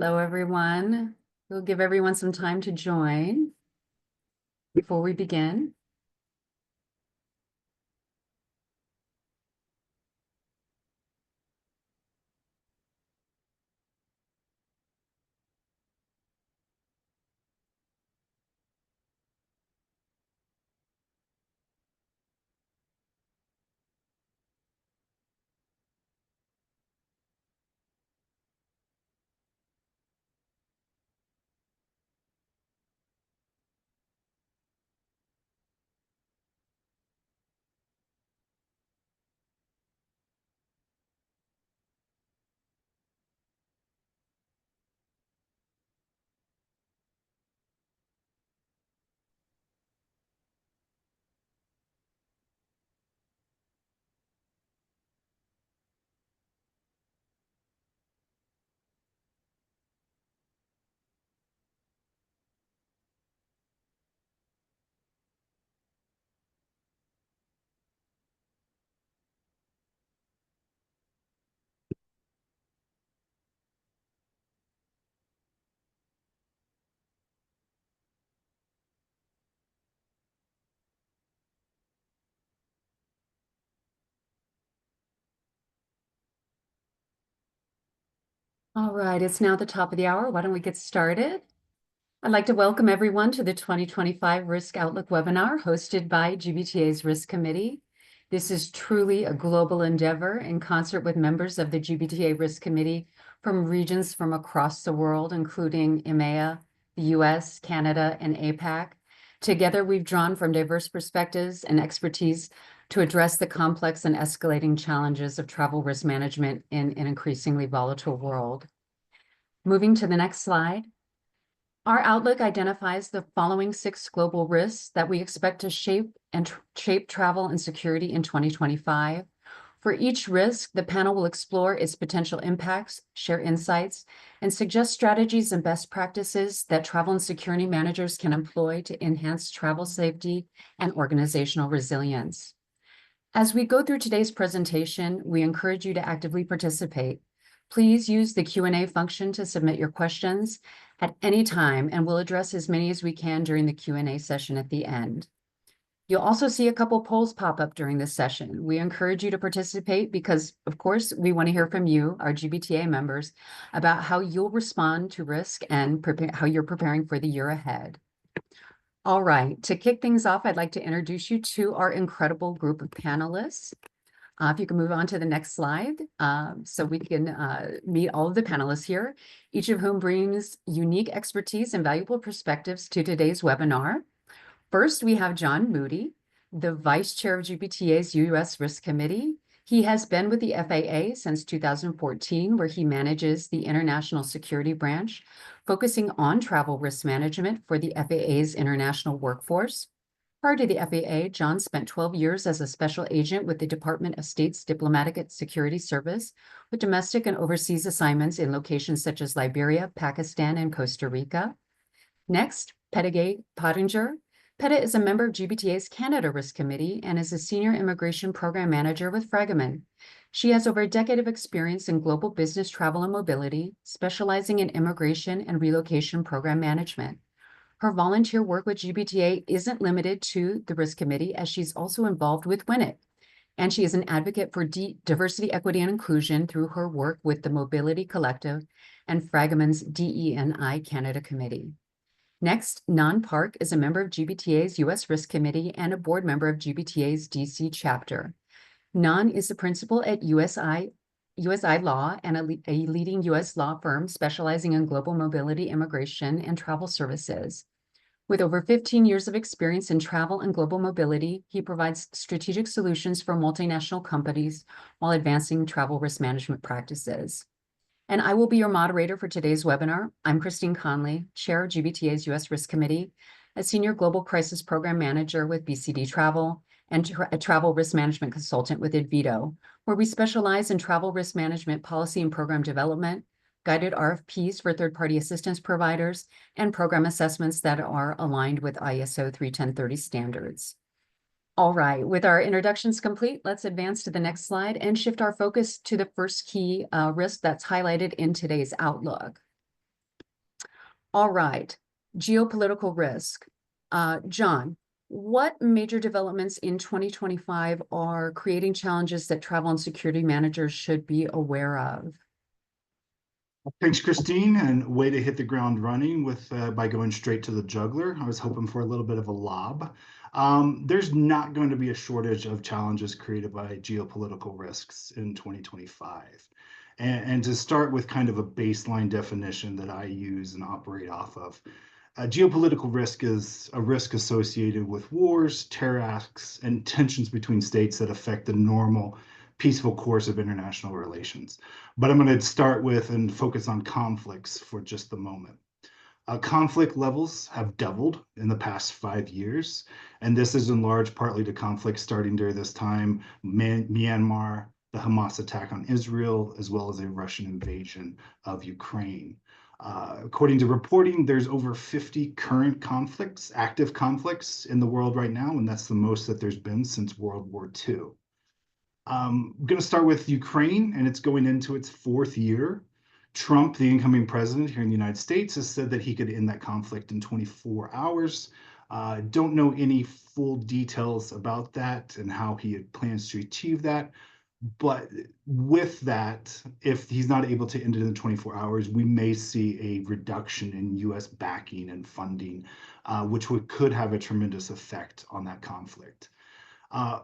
Hello, everyone. We'll give everyone some time to join before we begin. All right, it's now the top of the hour. Why don't we get started? I'd like to welcome everyone to the 2025 Risk Outlook webinar hosted by GBTA's Risk Committee. This is truly a global endeavor in concert with members of the GBTA Risk Committee from regions from across the world, including EMEA, the US, Canada, and APAC. Together, we've drawn from diverse perspectives and expertise to address the complex and escalating challenges of travel risk management in an increasingly volatile world. Moving to the next slide. Our outlook identifies the following 6 global risks that we expect to shape travel and security in 2025. For each risk, the panel will explore its potential impacts, share insights, and suggest strategies and best practices that travel and security managers can employ to enhance travel safety and organizational resilience. As we go through today's presentation, we encourage you to actively participate. Please use the Q&A function to submit your questions at any time, and we'll address as many as we can during the Q&A session at the end. You'll also see a couple polls pop up during this session. We encourage you to participate because, of course, we want to hear from you, our GBTA members, about how you'll respond to risk and how you're preparing for the year ahead. All right, to kick things off, I'd like to introduce you to our incredible group of panelists. If you can move on to the next slide, so we can meet all of the panelists here, each of whom brings unique expertise and valuable perspectives to today's webinar. First, we have John Moody, the Vice Chair of GBTA's U.S. Risk Committee. He has been with the FAA since 2014, where he manages the International Security Branch, focusing on travel risk management for the FAA's international workforce. Prior to the FAA, John spent 12 years as a special agent with the Department of State's Diplomatic Security Service, with domestic and overseas assignments in locations such as Liberia, Pakistan, and Costa Rica. Next, Pettigay Pottinger. Petta is a member of GBTA's Canada Risk Committee and is a Senior Immigration Program Manager with Fragaman. She has over a decade of experience in global business travel and mobility, specializing in immigration and relocation program management. Her volunteer work with GBTA isn't limited to the Risk Committee, as she's also involved with WINIT, and she is an advocate for diversity, equity, and inclusion through her work with the Mobility Collective and Fragaman's DE&I Canada Committee. Next, Nan Park is a member of GBTA's U.S. Risk Committee and a board member of GBTA's DC chapter. Nan is the principal at USI Law and a leading U.S. law firm specializing in global mobility, immigration, and travel services. With over 15 years of experience in travel and global mobility, he provides strategic solutions for multinational companies while advancing travel risk management practices. And I will be your moderator for today's webinar. I'm Christine Conley, Chair of GBTA's U.S. Risk Committee, a Senior Global Crisis Program Manager with BCD Travel, and a Travel Risk Management Consultant with Advito, where we specialize in travel risk management policy and program development, guided RFPs for third-party assistance providers, and program assessments that are aligned with ISO 31030 standards. All right, with our introductions complete, let's advance to the next slide and shift our focus to the first key risk that's highlighted in today's outlook. All right, geopolitical risk. John, what major developments in 2025 are creating challenges that travel and security managers should be aware of? Thanks, Christine, and way to hit the ground running with by going straight to the juggler. I was hoping for a little bit of a lob. There's not going to be a shortage of challenges created by geopolitical risks in 2025. And to start with kind of a baseline definition that I use and operate off of, geopolitical risk is a risk associated with wars, terror acts, and tensions between states that affect the normal, peaceful course of international relations. But I'm going to start with and focus on conflicts for just the moment. Conflict levels have doubled in the past 5 years, and this is in large partly to conflicts starting during this time, Myanmar, the Hamas attack on Israel, as well as a Russian invasion of Ukraine. According to reporting, there's over 50 current conflicts, active conflicts in the world right now, and that's the most that there's been since World War II. I'm going to start with Ukraine, and it's going into its fourth year. Trump, the incoming president here in the United States, has said that he could end that conflict in 24 hours. Don't know any full details about that and how he plans to achieve that. But with that, if he's not able to end it in 24 hours, we may see a reduction in US backing and funding, which could have a tremendous effect on that conflict.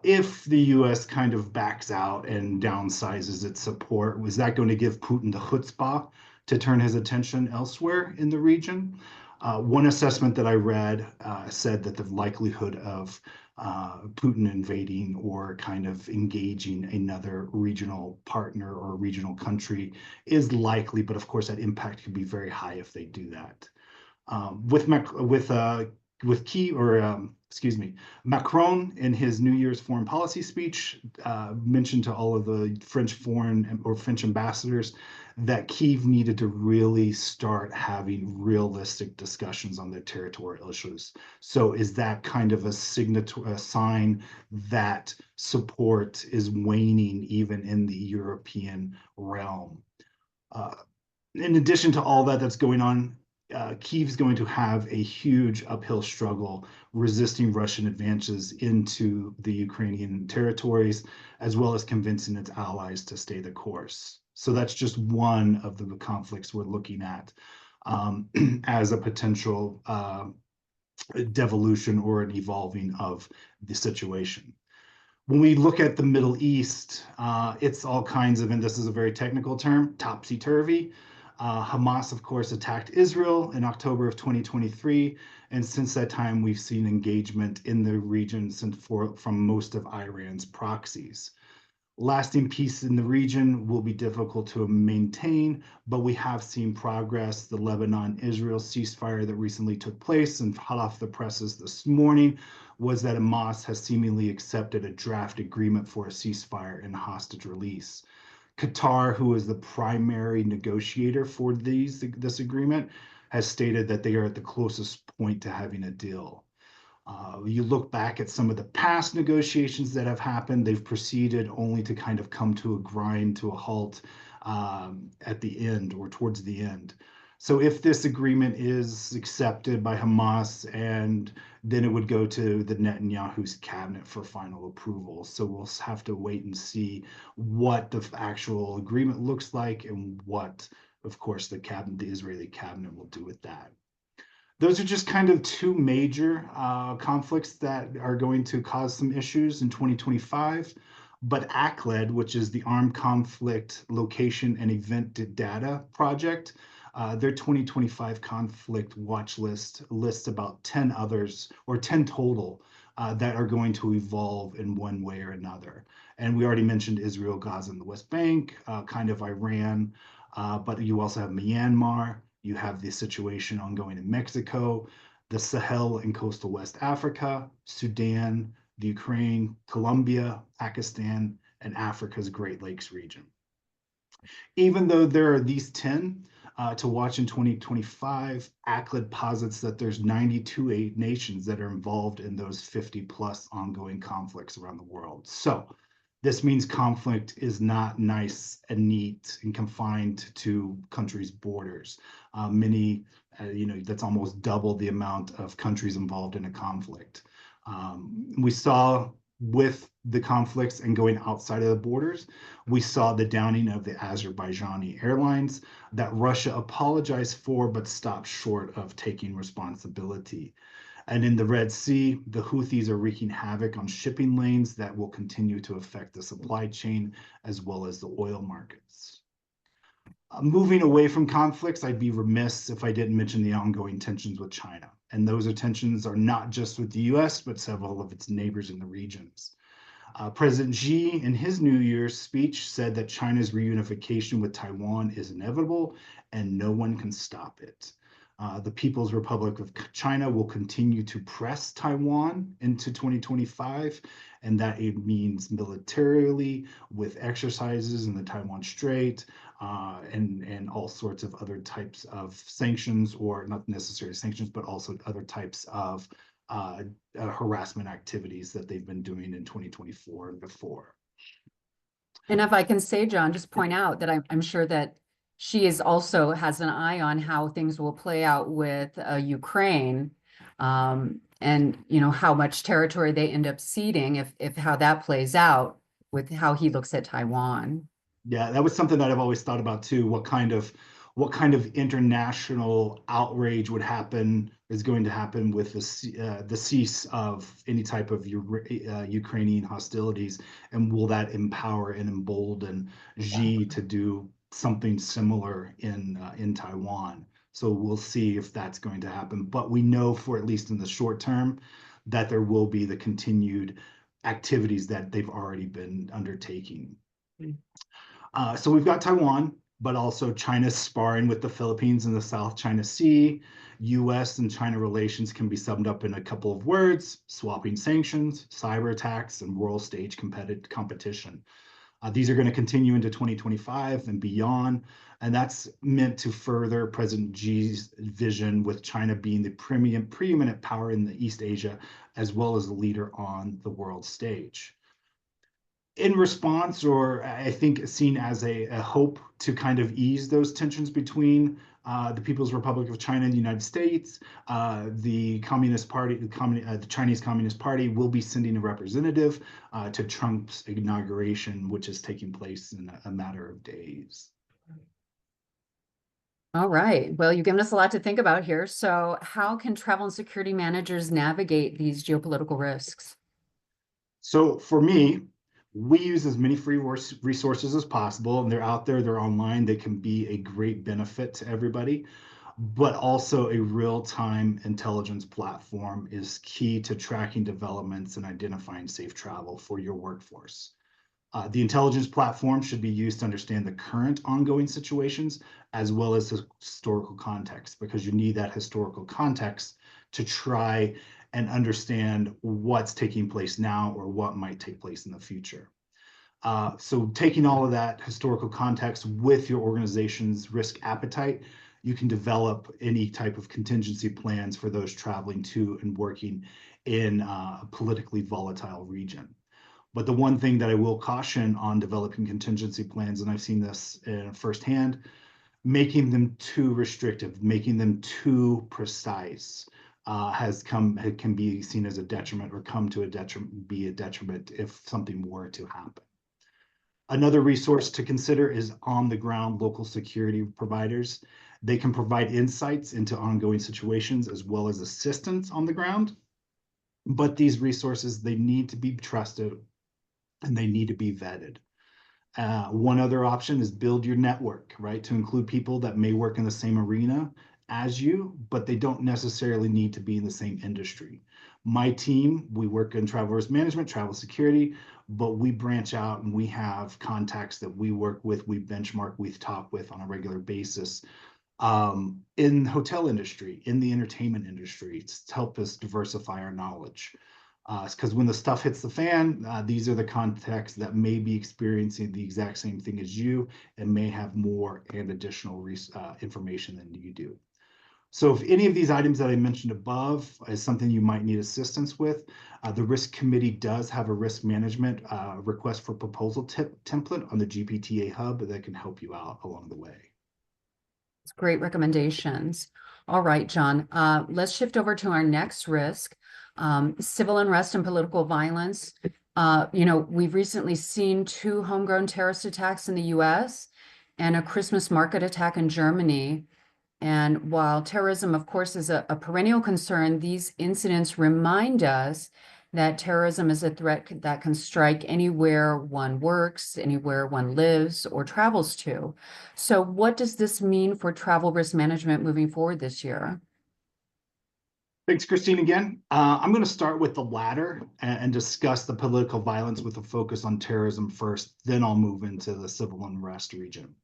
If the US kind of backs out and downsizes its support, was that going to give Putin the chutzpah to turn his attention elsewhere in the region? One assessment that I read said that the likelihood of Putin invading or kind of engaging another regional partner or regional country is likely, but of course that impact could be very high if they do that. With Key or excuse me, Macron in his New Year's foreign policy speech mentioned to all of the French foreign or French ambassadors that Kyiv needed to really start having realistic discussions on their territorial issues. So is that kind of a sign that support is waning even in the European realm? Uh, in addition to all that that's going on, Kyiv's going to have a huge uphill struggle resisting Russian advances into the Ukrainian territories, as well as convincing its allies to stay the course. So that's just one of the conflicts we're looking at as a potential devolution or an evolving of the situation. When we look at the Middle East, it's all kinds of, and this is a very technical term, topsy-turvy. Hamas, of course, attacked Israel in October of 2023, and since that time, we've seen engagement in the region from most of Iran's proxies. Lasting peace in the region will be difficult to maintain, but we have seen progress. The Lebanon-Israel ceasefire that recently took place and hot off the presses this morning was that Hamas has seemingly accepted a draft agreement for a ceasefire and hostage release. Qatar, who is the primary negotiator for this agreement, has stated that they are at the closest point to having a deal. You look back at some of the past negotiations that have happened, they've proceeded only to kind of come to a grind, to a halt at the end or towards the end. So if this agreement is accepted by Hamas, and then it would go to the Netanyahu's cabinet for final approval. So we'll have to wait and see what the actual agreement looks like and what, of course, the Israeli cabinet will do with that. Those are just kind of two major conflicts that are going to cause some issues in 2025. But ACLED, which is the Armed Conflict Location and Event Data Project, their 2025 conflict watch list lists about 10 others, or 10 total, that are going to evolve in one way or another. And we already mentioned Israel, Gaza, and the West Bank, kind of Iran, but you also have Myanmar. You have the situation ongoing in Mexico, the Sahel and coastal West Africa, Sudan, the Ukraine, Colombia, Pakistan, and Africa's Great Lakes region. Even though there are these 10 to watch in 2025, ACLED posits that there's 92 nations that are involved in those 50 plus ongoing conflicts around the world. So This means conflict is not nice and neat and confined to countries' borders. That's almost double the amount of countries involved in a conflict. We saw with the conflicts and going outside of the borders, we saw the downing of the Azerbaijani airlines that Russia apologized for, but stopped short of taking responsibility. And in the Red Sea, the Houthis are wreaking havoc on shipping lanes that will continue to affect the supply chain as well as the oil markets. Moving away from conflicts, I'd be remiss if I didn't mention the ongoing tensions with China. And those tensions are not just with the US, but several of its neighbors in the regions. President Xi, in his New Year's speech, said that China's reunification with Taiwan is inevitable and no one can stop it. The People's Republic of China will continue to press Taiwan into 2025, and that it means militarily with exercises in the Taiwan Strait and all sorts of other types of sanctions, or not necessarily sanctions, but also other types of harassment activities that they've been doing in 2024 and before. And if I can say, John, just point out that I'm sure that she is also has an eye on how things will play out with Ukraine, and how much territory they end up ceding if how that plays out with how he looks at Taiwan. Yeah, that was something that I've always thought about too. What kind of international outrage would happen is going to happen with the cease of any type of Ukrainian hostilities, and will that empower and embolden Xi to do something similar in Taiwan? So we'll see if that's going to happen. But we know, for at least in the short term, that there will be the continued activities that they've already been undertaking. So we've got Taiwan, but also China's sparring with the Philippines in the South China Sea. US and China relations can be summed up in a couple of words: swapping sanctions, cyber attacks, and world stage competition. These are going to continue into 2025 and beyond, and that's meant to further President Xi's vision with China being the preeminent power in the East Asia, as well as the leader on the world stage. In response, or I think seen as a hope to kind of ease those tensions between the People's Republic of China and the United States, the Communist Party, the Chinese Communist Party will be sending a representative to Trump's inauguration, which is taking place in a matter of days. All right. Well, you've given us a lot to think about here. So how can travel and security managers navigate these geopolitical risks? So for me, we use as many free resources as possible, and they're out there, they're online, they can be a great benefit to everybody. But also a real-time intelligence platform is key to tracking developments and identifying safe travel for your workforce. The intelligence platform should be used to understand the current ongoing situations as well as the historical context, because you need that historical context to try and understand what's taking place now or what might take place in the future. So taking all of that historical context with your organization's risk appetite, you can develop any type of contingency plans for those traveling to and working in a politically volatile region. But the one thing that I will caution on developing contingency plans, and I've seen this firsthand, making them too restrictive, making them too precise, can be seen as a detriment, or be a detriment if something were to happen. Another resource to consider is on-the-ground local security providers. They can provide insights into ongoing situations as well as assistance on the ground. But these resources, they need to be trusted and they need to be vetted. One other option is build your network, right? To include people that may work in the same arena as you, but they don't necessarily need to be in the same industry. My team, we work in travel risk management, travel security, but we branch out and we have contacts that we work with, we benchmark, we talk with on a regular basis in the hotel industry, in the entertainment industry, to help us diversify our knowledge. Because when the stuff hits the fan, these are the contacts that may be experiencing the exact same thing as you and may have more and additional information than you do. So if any of these items that I mentioned above is something you might need assistance with, the risk committee does have a risk management request for proposal template on the GBTA hub that can help you out along the way. It's great recommendations. All right, John, let's shift over to our next risk, civil unrest and political violence. We've recently seen two homegrown terrorist attacks in the US and a Christmas market attack in Germany. And while terrorism, of course, is a perennial concern, these incidents remind us that terrorism is a threat that can strike anywhere one works, anywhere one lives or travels to. So what does this mean for travel risk management moving forward this year? Thanks, Christine, again. I'm going to start with the latter and discuss the political violence with a focus on terrorism first, then I'll move into the civil unrest region.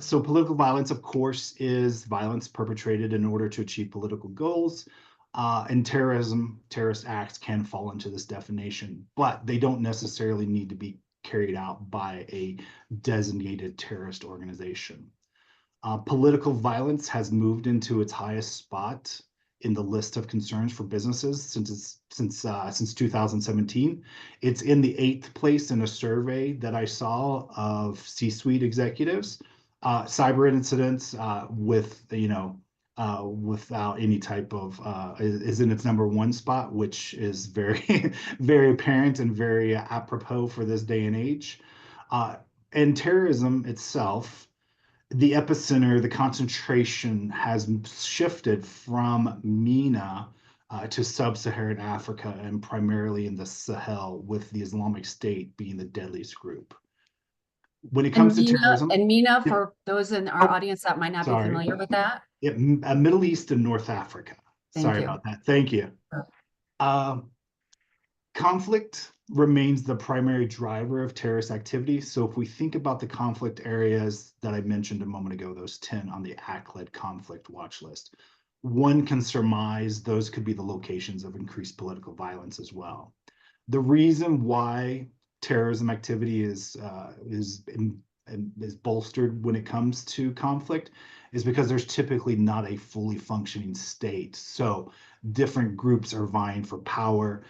So political violence, of course, is violence perpetrated in order to achieve political goals. And terrorist acts can fall into this definition, but they don't necessarily need to be carried out by a designated terrorist organization. Political violence has moved into its highest spot in the list of concerns for businesses since 2017. It's in the 8th place in a survey that I saw of C-suite executives. Cyber incidents without any type of is in its number 1 spot, which is very very apparent and very apropos for this day and age. And terrorism itself, the epicenter, the concentration has shifted from MENA to sub-Saharan Africa and primarily in the Sahel, with the Islamic State being the deadliest group. When it And comes to MENA, terrorism, and MENA, yep, for those in our oh, audience that might not be sorry, familiar with that, yep, Middle East and North Africa. thank Sorry you. about that. Thank you. Um, Conflict remains the primary driver of terrorist activity. So if we think about the conflict areas that I mentioned a moment ago, those 10 on the ACLED conflict watch list, one can surmise those could be the locations of increased political violence as well. The reason why terrorism activity is bolstered when it comes to conflict is because there's typically not a fully functioning state. So different groups are vying for power,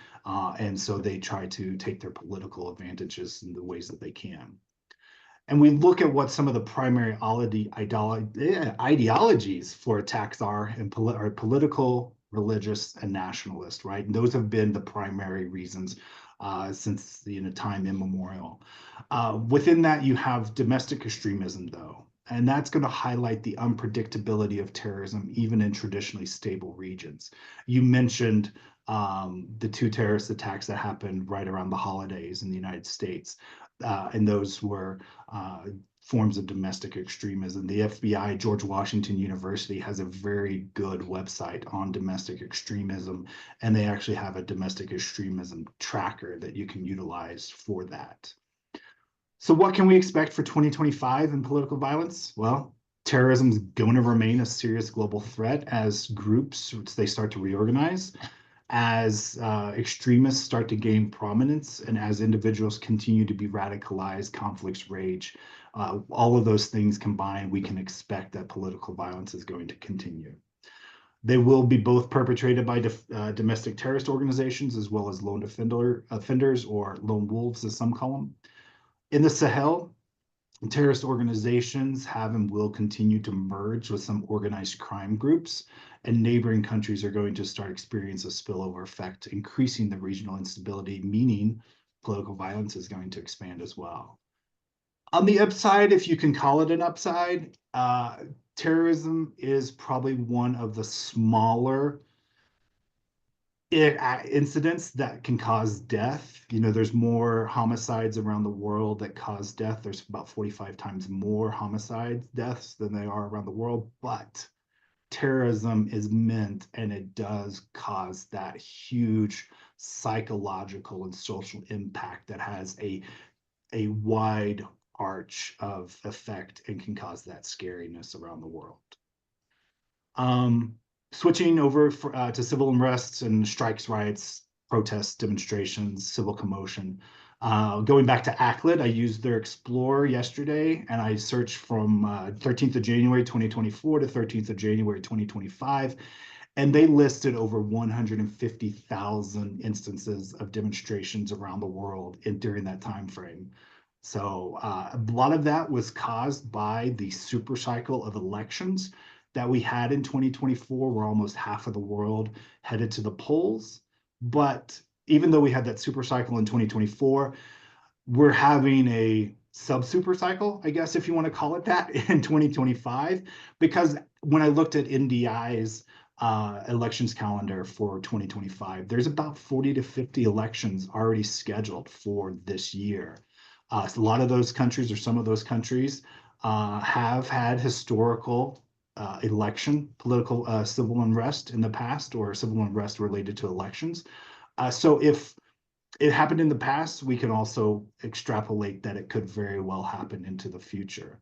and so they try to take their political advantages in the ways that they can. And we look at what some of the primary ideologies for attacks are, and are political, religious, and nationalist, right? And those have been the primary reasons since time immemorial. Within that, you have domestic extremism, though, and that's going to highlight the unpredictability of terrorism, even in traditionally stable regions. You mentioned the 2 terrorist attacks that happened right around the holidays in the United States, and those were forms of domestic extremism. The FBI, George Washington University, has a very good website on domestic extremism, and they actually have a domestic extremism tracker that you can utilize for that. So what can we expect for 2025 in political violence? Well, terrorism is going to remain a serious global threat as groups, they start to reorganize, as extremists start to gain prominence, and as individuals continue to be radicalized, conflicts rage. All of those things combined, we can expect that political violence is going to continue. They will be both perpetrated by domestic terrorist organizations as well as lone offenders, or lone wolves, as some call them. In the Sahel, terrorist organizations have and will continue to merge with some organized crime groups, and neighboring countries are going to start experiencing a spillover effect, increasing the regional instability, meaning political violence is going to expand as well. On the upside, if you can call it an upside, terrorism is probably one of the smaller incidents that can cause death. There's more homicides around the world that cause death. There's about 45 times more homicide deaths than there are around the world, but terrorism is meant, and it does cause that huge psychological and social impact that has a wide arch of effect and can cause that scariness around the world. Switching over to civil unrest and strikes, riots, protests, demonstrations, civil commotion. Going back to ACLID, I used their Explorer yesterday, and I searched from 13th of January 2024 to 13th of January 2025, and they listed over 150,000 instances of demonstrations around the world during that time frame. So a lot of that was caused by the super cycle of elections that we had in 2024, where almost half of the world headed to the polls. But even though we had that super cycle in 2024, we're having a sub super cycle, I guess, if you want to call it that, in 2025. Because when I looked at NDI's elections calendar for 2025, there's about 40 to 50 elections already scheduled for this year. A lot of those countries, or some of those countries, have had historical political civil unrest in the past, or civil unrest related to elections. So if it happened in the past, we can also extrapolate that it could very well happen into the future.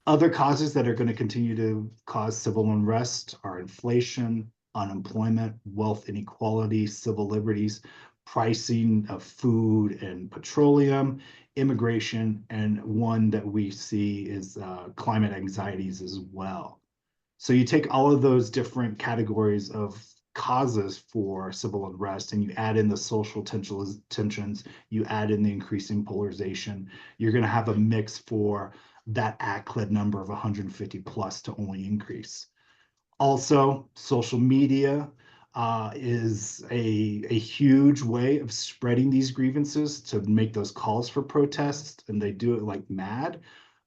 Other causes that are going to continue to cause civil unrest are inflation, unemployment, wealth inequality, civil liberties, pricing of food and petroleum, immigration, and one that we see is climate anxieties as well. So you take all of those different categories of causes for civil unrest, and you add in the social tensions, you add in the increasing polarization, you're going to have a mix for that ACLED number of 150 plus to only increase. Also, social media is a huge way of spreading these grievances to make those calls for protests, and they do it like mad.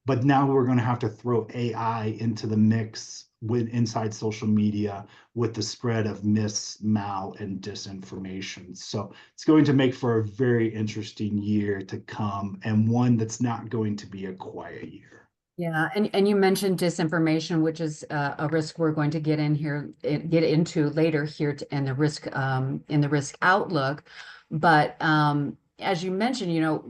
But now we're going to have to throw AI into the mix with inside social media with the spread of mal, and disinformation. So it's going to make for a very interesting year to come, and one that's not going to be a quiet year. Yeah, and you mentioned disinformation, which is a risk we're going to get into later here in the risk outlook. But as you mentioned,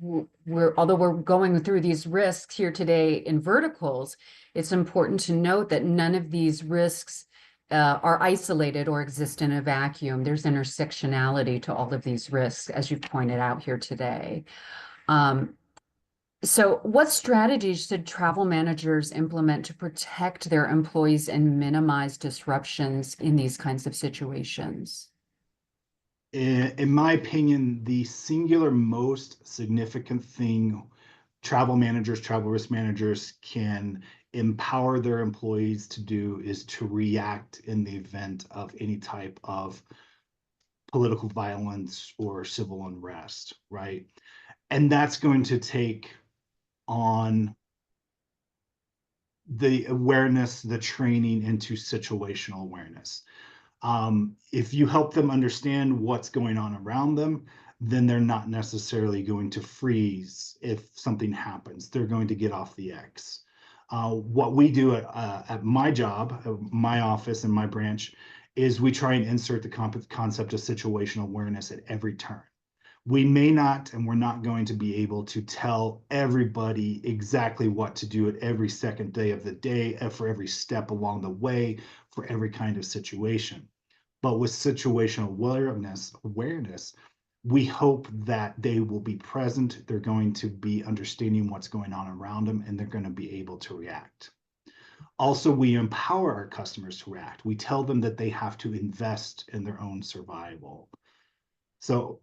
although we're going through these risks here today in verticals, it's important to note that none of these risks are isolated or exist in a vacuum. There's intersectionality to all of these risks, as you've pointed out here today. So what strategies should travel managers implement to protect their employees and minimize disruptions in these kinds of situations? In my opinion, the singular most significant thing travel managers, travel risk managers can empower their employees to do is to react in the event of any type of political violence or civil unrest, right? And that's going to take on the awareness, the training into situational awareness. If you help them understand what's going on around them, then they're not necessarily going to freeze if something happens. They're going to get off the X. What we do at my job, my office, and my branch is we try and insert the concept of situational awareness at every turn. We may not, and we're not going to be able to tell everybody exactly what to do at every second day of the day, for every step along the way, for every kind of situation. But with situational awareness, we hope that they will be present. They're going to be understanding what's going on around them, and they're going to be able to react. Also, we empower our customers to react. We tell them that they have to invest in their own survival. So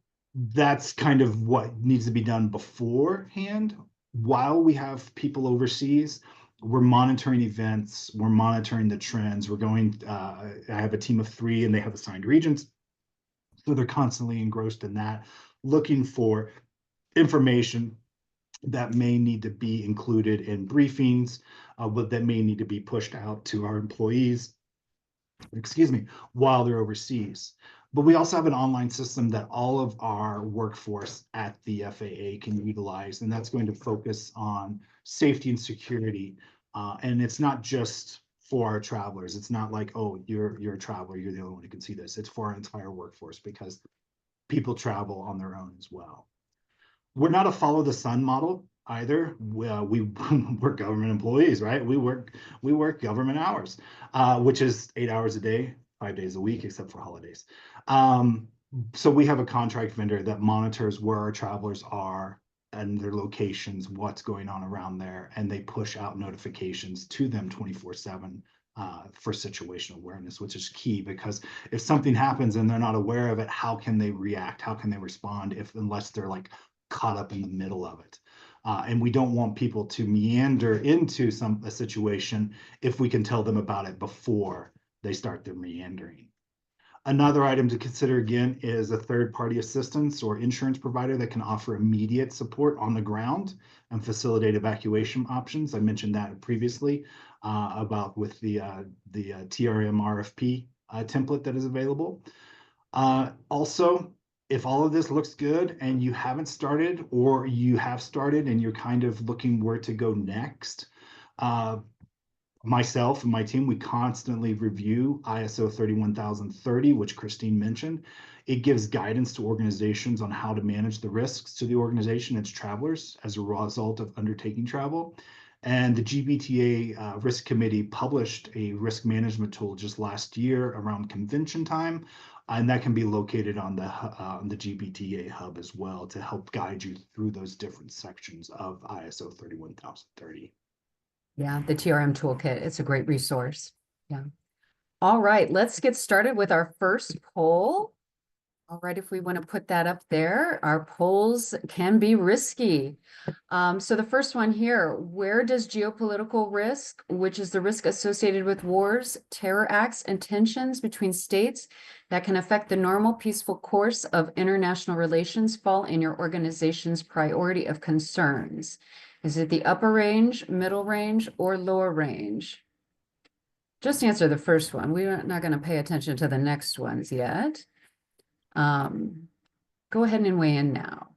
that's kind of what needs to be done beforehand. While we have people overseas, we're monitoring events, we're monitoring the trends. I have a team of 3 and they have assigned regions. So they're constantly engrossed in that, looking for information that may need to be included in briefings, that may need to be pushed out to our employees, while they're overseas. But we also have an online system that all of our workforce at the FAA can utilize, and that's going to focus on safety and security. And it's not just for our travelers. It's not like, oh, you're a traveler, you're the only one who can see this. It's for our entire workforce, because people travel on their own as well. We're not a follow the sun model either. We're government employees, right? We work government hours, which is 8 hours a day, 5 days a week, except for holidays. So we have a contract vendor that monitors where our travelers are and their locations, what's going on around there, and they push out notifications to them 24/7 for situational awareness, which is key because if something happens and they're not aware of it, how can they react? How can they respond if unless they're like caught up in the middle of it? And we don't want people to meander into a situation if we can tell them about it before they start their meandering. Another item to consider again is a third-party assistance or insurance provider that can offer immediate support on the ground and facilitate evacuation options. I mentioned that previously about with the TRM RFP template that is available. Also, if all of this looks good and you haven't started or you have started and you're kind of looking where to go next, uh, myself and my team, we constantly review ISO 31030, which Christine mentioned. It gives guidance to organizations on how to manage the risks to the organization and its travelers as a result of undertaking travel. And the GBTA Risk Committee published a risk management tool just last year around convention time, and that can be located on the GBTA hub as well to help guide you through those different sections of ISO 31030. Yeah, the TRM toolkit. It's a great resource. Yeah. All right, let's get started with our first poll. All right, if we want to put that up there, our polls can be risky. So the first one here, where does geopolitical risk, which is the risk associated with wars, terror acts, and tensions between states that can affect the normal peaceful course of international relations, fall in your organization's priority of concerns? Is it the upper range, middle range, or lower range? Just answer the first one. We're not going to pay attention to the next ones yet. Go ahead and weigh in now.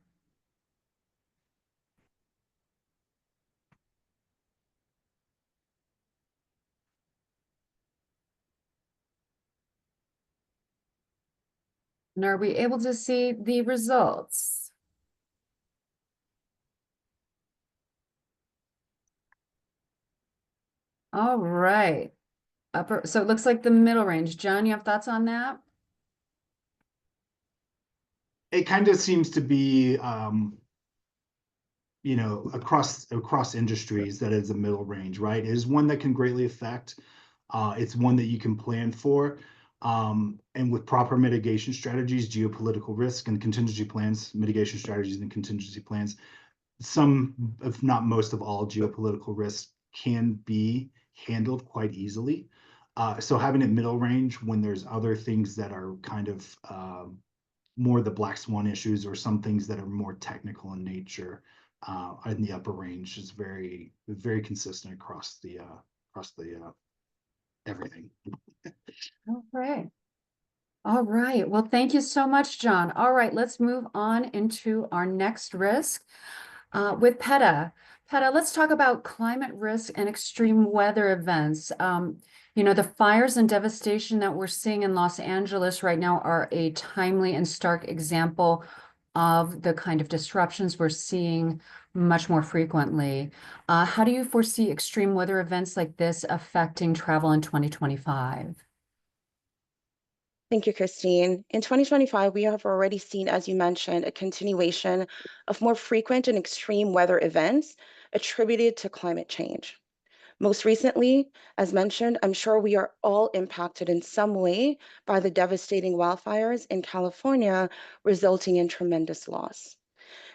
And are we able to see the results? All right. So it looks like the middle range. John, you have thoughts on that? It kind of seems to be across industries that is a middle range, right? It is one that can greatly affect. It's one that you can plan for. And with proper mitigation strategies, geopolitical risk and contingency plans, mitigation strategies and contingency plans, some, if not most of all, geopolitical risks can be handled quite easily. So having it middle range when there's other things that are kind of more the black swan issues or some things that are more technical in nature in the upper range is very consistent across the everything. All right. All right. Well, thank you so much, John. All right, let's move on into our next risk with PETA. PETA, let's talk about climate risk and extreme weather events. The fires and devastation that we're seeing in Los Angeles right now are a timely and stark example of the kind of disruptions we're seeing much more frequently. How do you foresee extreme weather events like this affecting travel in 2025? Thank you, Christine. In 2025, we have already seen, as you mentioned, a continuation of more frequent and extreme weather events attributed to climate change. Most recently, as mentioned, I'm sure we are all impacted in some way by the devastating wildfires in California, resulting in tremendous loss.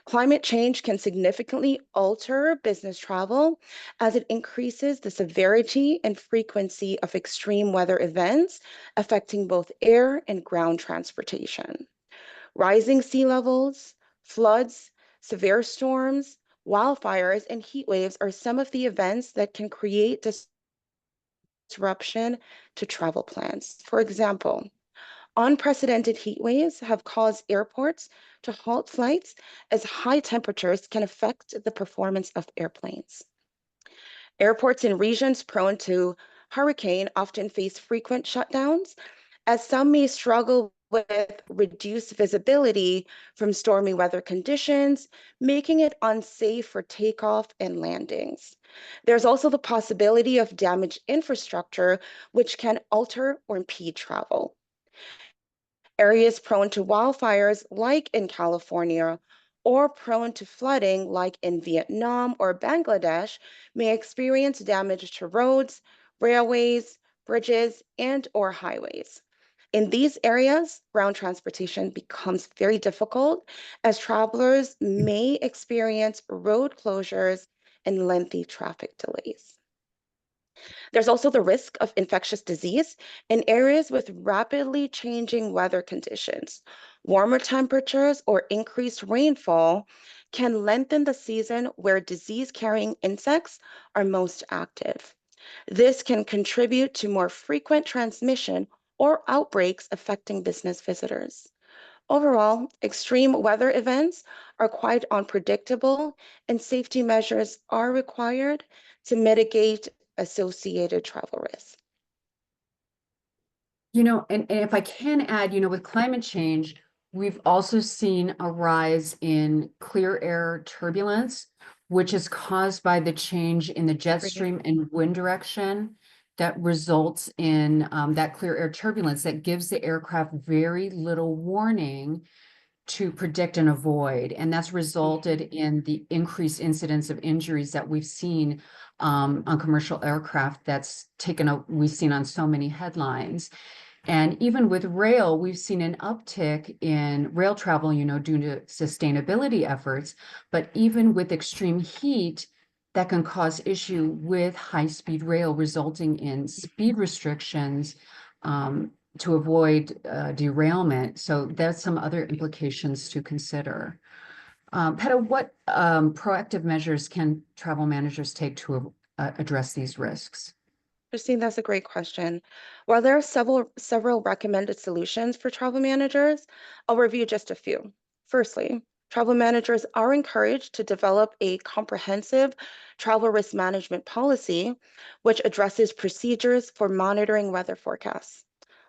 Climate change can significantly alter business travel as it increases the severity and frequency of extreme weather events affecting both air and ground transportation. Rising sea levels, floods, severe storms, wildfires, and heat waves are some of the events that can create disruption to travel plans. For example, unprecedented heat waves have caused airports to halt flights as high temperatures can affect the performance of airplanes. Airports in regions prone to hurricane often face frequent shutdowns, as some may struggle with reduced visibility from stormy weather conditions, making it unsafe for takeoff and landings. There's also the possibility of damaged infrastructure, which can alter or impede travel. Areas prone to wildfires, like in California, or prone to flooding, like in Vietnam or Bangladesh, may experience damage to roads, railways, bridges, and/or highways. In these areas, ground transportation becomes very difficult as travelers may experience road closures and lengthy traffic delays. There's also the risk of infectious disease in areas with rapidly changing weather conditions. Warmer temperatures or increased rainfall can lengthen the season where disease-carrying insects are most active. This can contribute to more frequent transmission or outbreaks affecting business visitors. Overall, extreme weather events are quite unpredictable, and safety measures are required to mitigate associated travel risks. And if I can add, with climate change, we've also seen a rise in clear air turbulence, which is caused by the change in the jet stream and wind direction that results in that clear air turbulence that gives the aircraft very little warning to predict and avoid. And that's resulted in the increased incidence of injuries that we've seen on commercial aircraft we've seen on so many headlines. And even with rail, we've seen an uptick in rail travel, due to sustainability efforts. But even with extreme heat, that can cause issue with high-speed rail, resulting in speed restrictions to avoid derailment. So there's some other implications to consider. Peta, what proactive measures can travel managers take to address these risks? Christine, that's a great question. While there are several recommended solutions for travel managers, I'll review just a few. Firstly, travel managers are encouraged to develop a comprehensive travel risk management policy, which addresses procedures for monitoring weather forecasts.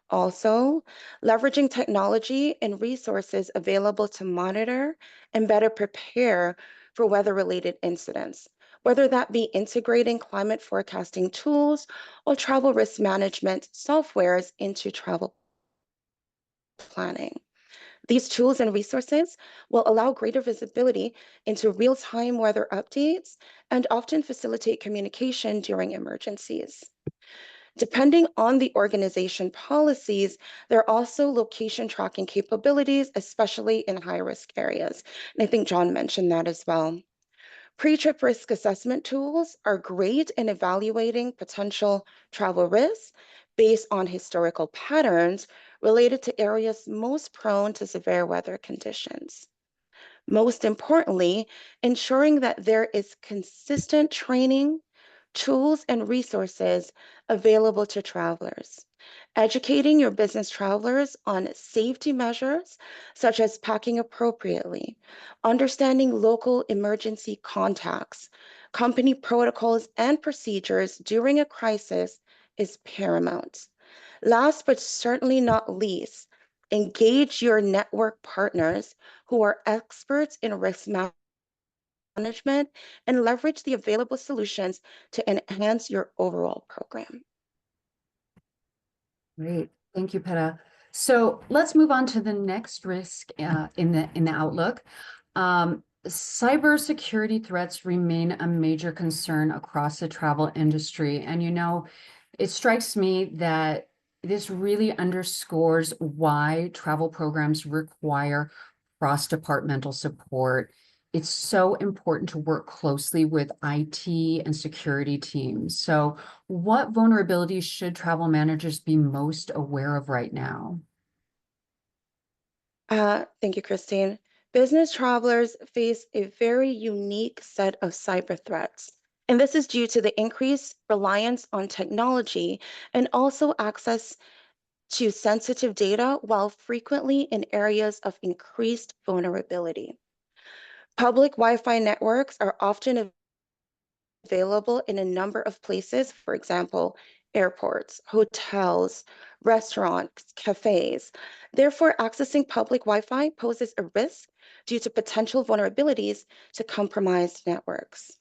Also, leveraging technology and resources available to monitor and better prepare for weather-related incidents, whether that be integrating climate forecasting tools or travel risk management softwares into travel planning. These tools and resources will allow greater visibility into real-time weather updates and often facilitate communication during emergencies. Depending on the organization policies, there are also location tracking capabilities, especially in high-risk areas. And I think John mentioned that as well. Pre-trip risk assessment tools are great in evaluating potential travel risks based on historical patterns related to areas most prone to severe weather conditions. Most importantly, ensuring that there is consistent training, tools, and resources available to travelers. Educating your business travelers on safety measures, such as packing appropriately, understanding local emergency contacts, company protocols, and procedures during a crisis is paramount. Last but certainly not least, engage your network partners who are experts in risk management and leverage the available solutions to enhance your overall program. Great. Thank you, Peta. So let's move on to the next risk in the outlook. Cybersecurity threats remain a major concern across the travel industry. And it strikes me that this really underscores why travel programs require cross-departmental support. It's so important to work closely with IT and security teams. So what vulnerabilities should travel managers be most aware of right now? Thank you, Christine. Business travelers face a very unique set of cyber threats. And this is due to the increased reliance on technology and also access to sensitive data while frequently in areas of increased vulnerability. Public Wi-Fi networks are often available in a number of places, for example, airports, hotels, restaurants, cafes. Therefore, accessing public Wi-Fi poses a risk due to potential vulnerabilities to compromised networks.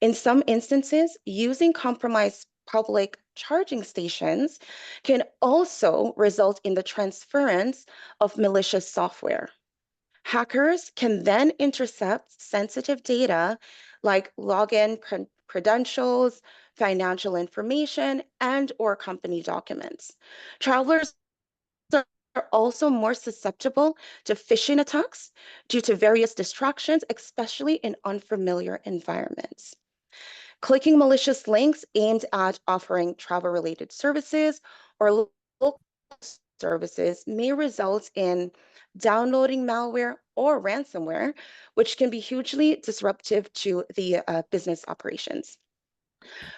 In some instances, using compromised public charging stations can also result in the transference of malicious software. Hackers can then intercept sensitive data like login credentials, financial information, and or company documents. Travelers are also more susceptible to phishing attacks due to various distractions, especially in unfamiliar environments. Clicking malicious links aimed at offering travel-related services or local services may result in downloading malware or ransomware, which can be hugely disruptive to the business operations.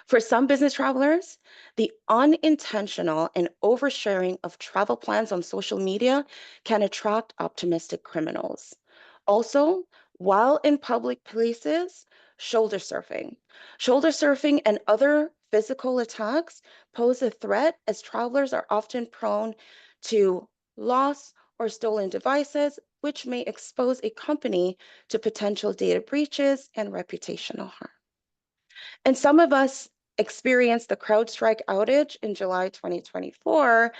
For some business travelers, the unintentional and oversharing of travel plans on social media can attract optimistic criminals. Also, while in public places, shoulder surfing. Shoulder surfing and other physical attacks pose a threat as travelers are often prone to loss or stolen devices, which may expose a company to potential data breaches and reputational harm. And some of us experienced the CrowdStrike outage in July 2024,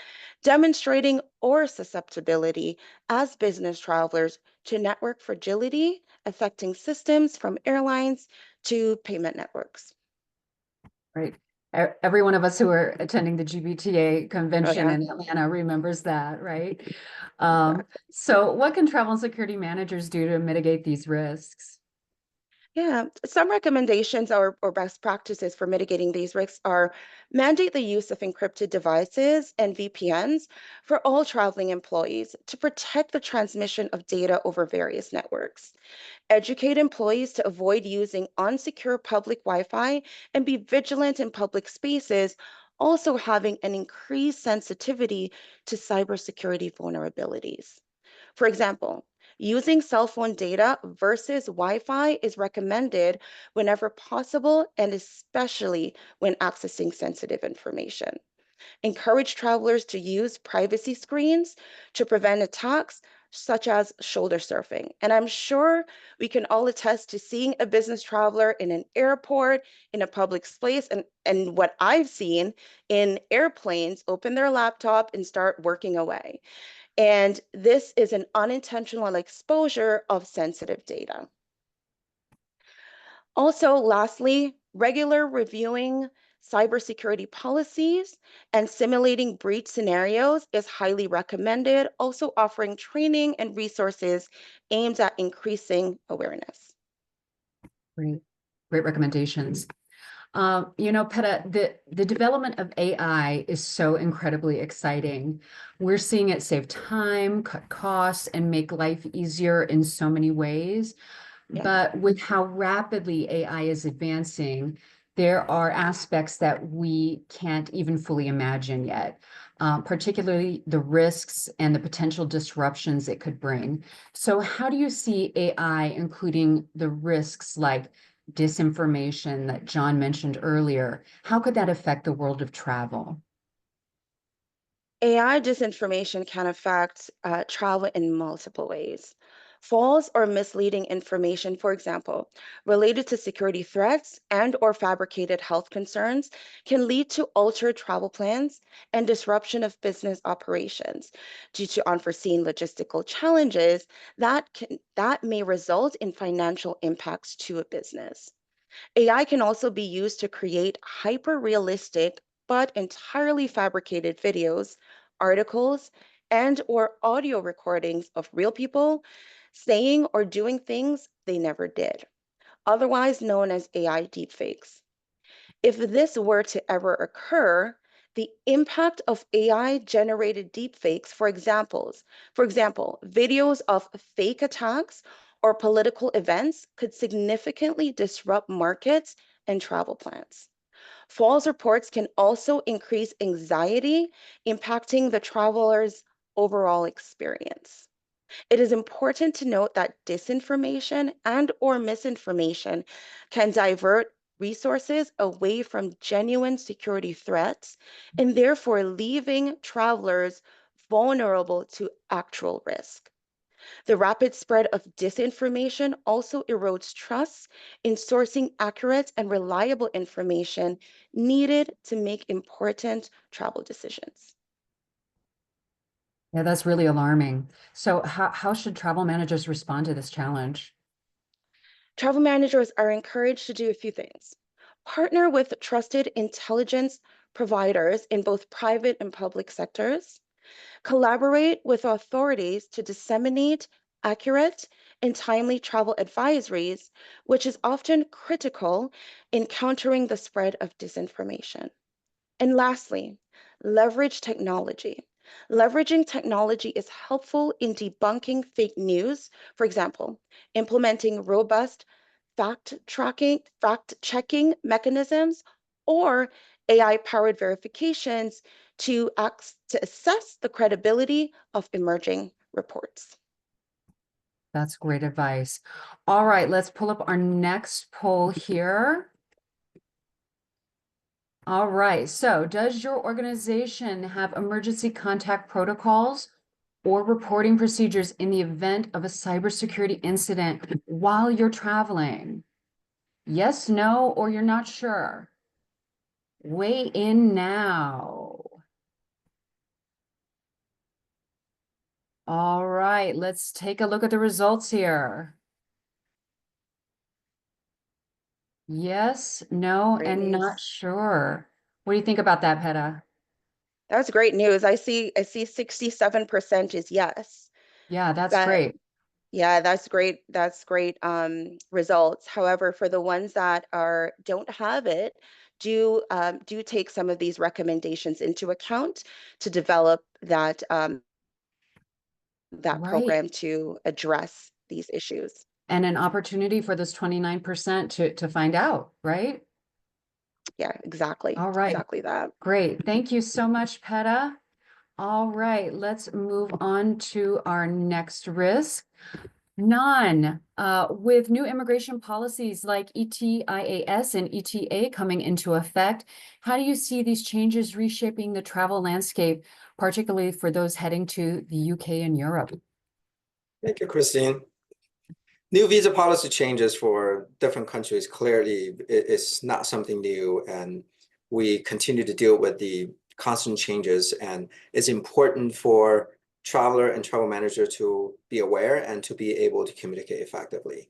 demonstrating our susceptibility as business travelers to network fragility affecting systems from airlines to payment networks. Right. Every one of us who are attending the GBTA convention yeah. in Atlanta remembers that, right? Exactly. So what can travel and security managers do to mitigate these risks? Yeah, some recommendations or best practices for mitigating these risks are mandate the use of encrypted devices and VPNs for all traveling employees to protect the transmission of data over various networks. Educate employees to avoid using unsecure public Wi-Fi and be vigilant in public spaces, also having an increased sensitivity to cybersecurity vulnerabilities. For example, using cell phone data versus Wi Fi is recommended whenever possible and especially when accessing sensitive information. Encourage travelers to use privacy screens to prevent attacks such as shoulder surfing. And I'm sure we can all attest to seeing a business traveler in an airport, in a public space, and what I've seen in airplanes open their laptop and start working away. And this is an unintentional exposure of sensitive data. Also, lastly, regular reviewing cybersecurity policies and simulating breach scenarios is highly recommended, also offering training and resources aimed at increasing awareness. Great, great recommendations. Peta, the development of AI is so incredibly exciting. We're seeing it save time, cut costs, and make life easier in so many ways. Yeah. But with how rapidly AI is advancing, there are aspects that we can't even fully imagine yet, particularly the risks and the potential disruptions it could bring. So how do you see AI, including the risks like disinformation that John mentioned earlier? How could that affect the world of travel? AI disinformation can affect travel in multiple ways. False or misleading information, for example, related to security threats and or fabricated health concerns can lead to altered travel plans and disruption of business operations due to unforeseen logistical challenges that may result in financial impacts to a business. AI can also be used to create hyper-realistic but entirely fabricated videos, articles, and or audio recordings of real people saying or doing things they never did, otherwise known as AI deepfakes. If this were to ever occur, the impact of AI generated deepfakes, for example, videos of fake attacks or political events could significantly disrupt markets and travel plans. False reports can also increase anxiety, impacting the traveler's overall experience. It is important to note that disinformation and or misinformation can divert resources away from genuine security threats and therefore leaving travelers vulnerable to actual risk. The rapid spread of disinformation also erodes trust in sourcing accurate and reliable information needed to make important travel decisions. Yeah, that's really alarming. So how should travel managers respond to this challenge? Travel managers are encouraged to do a few things. Partner with trusted intelligence providers in both private and public sectors. Collaborate with authorities to disseminate accurate and timely travel advisories, which is often critical in countering the spread of disinformation. And lastly, leverage technology. Leveraging technology is helpful in debunking fake news. For example, implementing robust fact checking mechanisms or AI-powered verifications to assess the credibility of emerging reports. That's great advice. All right, let's pull up our next poll here. All right, so does your organization have emergency contact protocols or reporting procedures in the event of a cybersecurity incident while you're traveling? Yes, no, or you're not sure? Weigh in now. All right, let's take a look at the results here. Yes, no, Great and news. not sure. What do you think about that, Peta? That's great news. I see 67% is yes. Yeah, that's That great. Yeah, that's great. That's great results. However, for the ones that don't have it, do take some of these recommendations into account to develop that Right. program to address these issues. And an opportunity for this 29% to find out, right? Yeah, exactly. All right, Exactly that. great. Thank you so much, Peta. All right, let's move on to our next risk. None. With new immigration policies like ETIAS and ETA coming into effect, how do you see these changes reshaping the travel landscape, particularly for those heading to the UK and Europe? Thank you, Christine. New visa policy changes for different countries clearly is not something new, and we continue to deal with the constant changes, and it's important for traveler and travel manager to be aware and to be able to communicate effectively.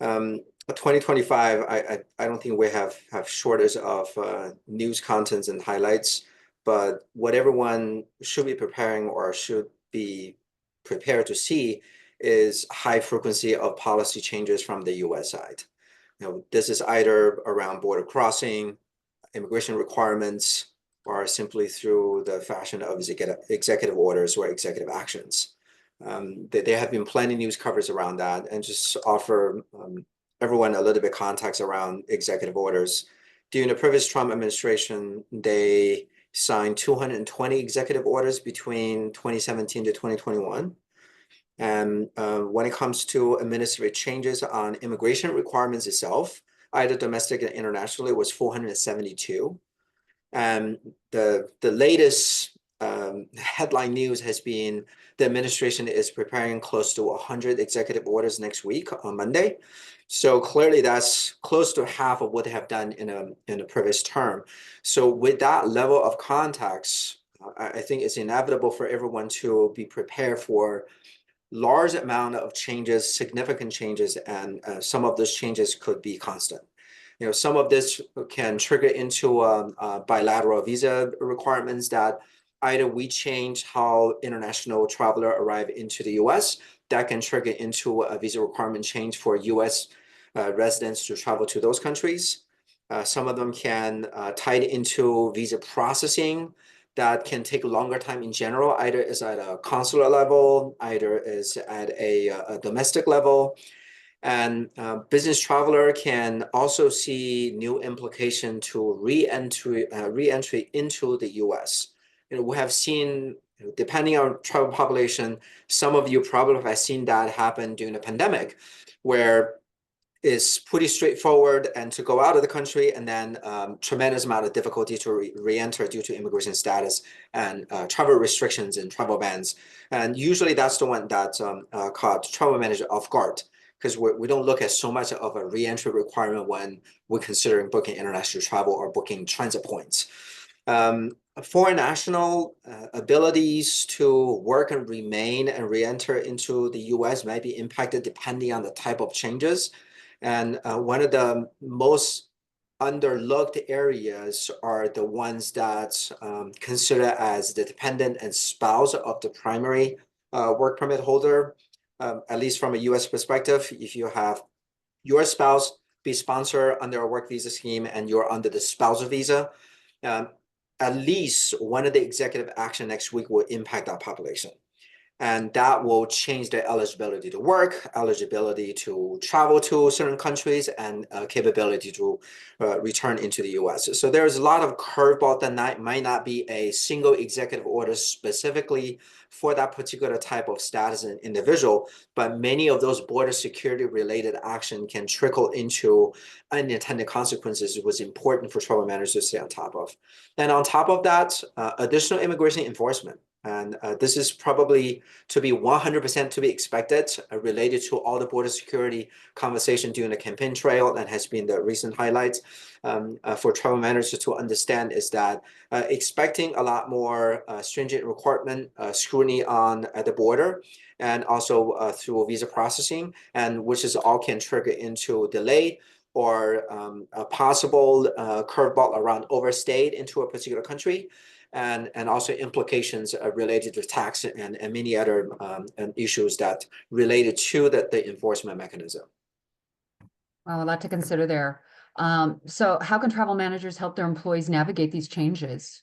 2025, I don't think we have shortage of news contents and highlights, but what everyone should be preparing or should be prepared to see is high frequency of policy changes from the US side. This is either around border crossing, immigration requirements, or simply through the fashion of executive orders or executive actions. There have been plenty of news coverage around that, and just offer everyone a little bit context around executive orders. During the previous Trump administration, they signed 220 executive orders between 2017 to 2021. And when it comes to administrative changes on immigration requirements itself, either domestic and internationally, it was 472. And the latest headline news has been the administration is preparing close to 100 executive orders next week on Monday. So clearly that's close to half of what they have done in a previous term. So with that level of context, I think it's inevitable for everyone to be prepared for large amount of changes, significant changes, and some of those changes could be constant. Some of this can trigger into bilateral visa requirements that either we change how international traveler arrive into the US, that can trigger into a visa requirement change for US residents to travel to those countries. Some of them can tie it into visa processing that can take a longer time in general, either is at a consular level, either is at a domestic level. And business traveler can also see new implication to re-entry into the US. We have seen, depending on travel population, some of you probably have seen that happen during the pandemic, where is pretty straightforward, and to go out of the country, and then tremendous amount of difficulty to re-enter due to immigration status and travel restrictions and travel bans. And usually that's the one that caught travel manager off guard, because we don't look at so much of a re-entry requirement when we're considering booking international travel or booking transit points. Foreign national abilities to work and remain and re-enter into the US might be impacted depending on the type of changes. And one of the most underlooked areas are the ones that consider as the dependent and spouse of the primary work permit holder. At least from a US perspective, if you have your spouse be sponsored under a work visa scheme and you're under the spousal visa, at least one of the executive action next week will impact that population. And that will change their eligibility to work, eligibility to travel to certain countries, and capability to return into the US. So there's a lot of curveball that might not be a single executive order specifically for that particular type of status and individual, but many of those border security related action can trickle into unintended consequences. It was important for travel managers to stay on top of. And on top of that, additional immigration enforcement. And this is probably to be 100% to be expected, related to all the border security conversation during the campaign trail that has been the recent highlights for travel managers to understand is that expecting a lot more stringent requirement scrutiny on at the border, and also through visa processing, and which is all can trigger into delay or a possible curveball around overstayed into a particular country. And also implications related to tax and many other issues that related to the enforcement mechanism. Wow, a lot to consider there. So how can travel managers help their employees navigate these changes?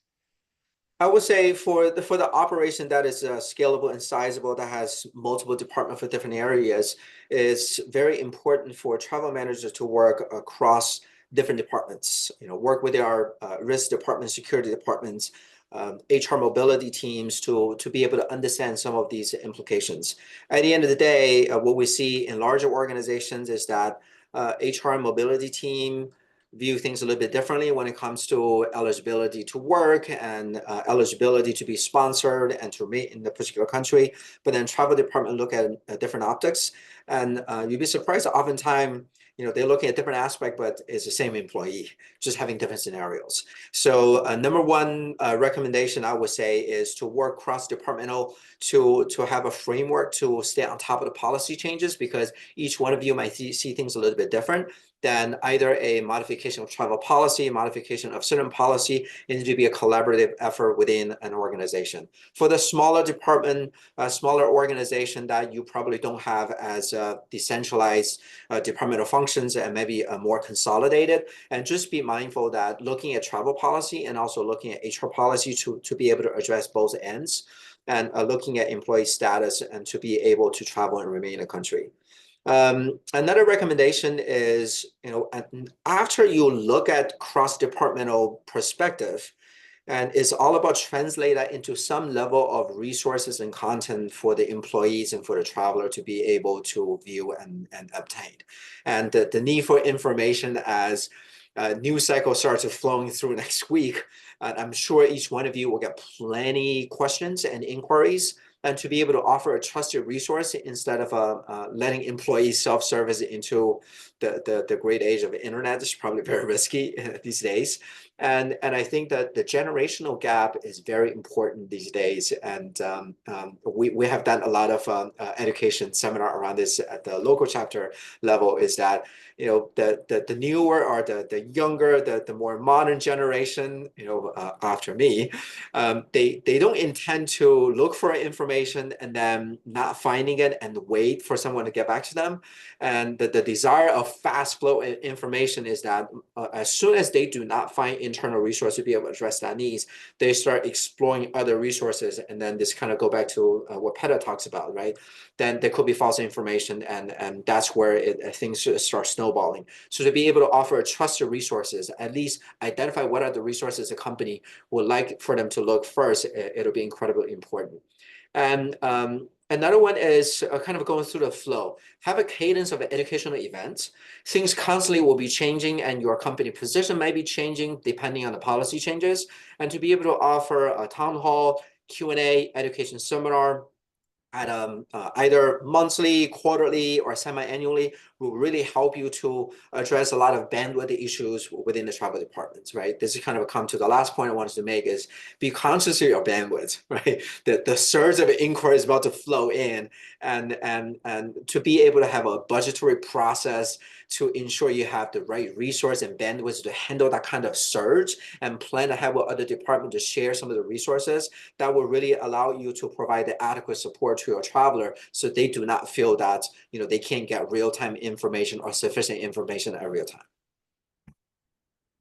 I would say for the operation that is scalable and sizable, that has multiple departments for different areas, it's very important for travel managers to work across different departments. Work with our risk department, security departments, HR mobility teams to be able to understand some of these implications. At the end of the day, what we see in larger organizations is that HR mobility team view things a little bit differently when it comes to eligibility to work and eligibility to be sponsored and to remain in the particular country. But then travel department look at different optics, and you'd be surprised oftentimes they're looking at different aspect, but it's the same employee, just having different scenarios. So number one recommendation I would say is to work cross-departmental to have a framework to stay on top of the policy changes, because each one of you might see things a little bit different. Then either a modification of travel policy, modification of certain policy, needs to be a collaborative effort within an organization. For the smaller department, smaller organization that you probably don't have as decentralized departmental functions and maybe more consolidated, and just be mindful that looking at travel policy and also looking at HR policy to be able to address both ends, and looking at employee status and to be able to travel and remain in the country. Another recommendation is, after you look at cross-departmental perspective, and it's all about translate that into some level of resources and content for the employees and for the traveler to be able to view and obtain. And the need for information as news cycle starts flowing through next week, I'm sure each one of you will get plenty questions and inquiries, and to be able to offer a trusted resource instead of letting employees self-service into the great age of the internet is probably very risky these days. And I think that the generational gap is very important these days. And we have done a lot of education seminar around this at the local chapter level, is that the newer or the younger, the more modern generation, after me, they don't intend to look for information and then not finding it and wait for someone to get back to them. And the desire of fast flow information is that as soon as they do not find internal resources to be able to address that needs, they start exploring other resources. And then this kind of go back to what Peta talks about, right? Then there could be false information, and that's where things start snowballing. So to be able to offer trusted resources, at least identify what are the resources the company would like for them to look first, it'll be incredibly important. And Another one is kind of going through the flow. Have a cadence of educational events. Things constantly will be changing, and your company position might be changing depending on the policy changes. And to be able to offer a town hall, Q&A, education seminar at either monthly, quarterly, or semi-annually will really help you to address a lot of bandwidth issues within the travel departments, right? This is kind of come to the last point I wanted to make is be conscious of your bandwidth, right? The surge of inquiry is about to flow in, and to be able to have a budgetary process to ensure you have the right resource and bandwidth to handle that kind of surge and plan to have with other departments to share some of the resources that will really allow you to provide the adequate support to your traveler so they do not feel that they can't get real-time information or sufficient information at real time.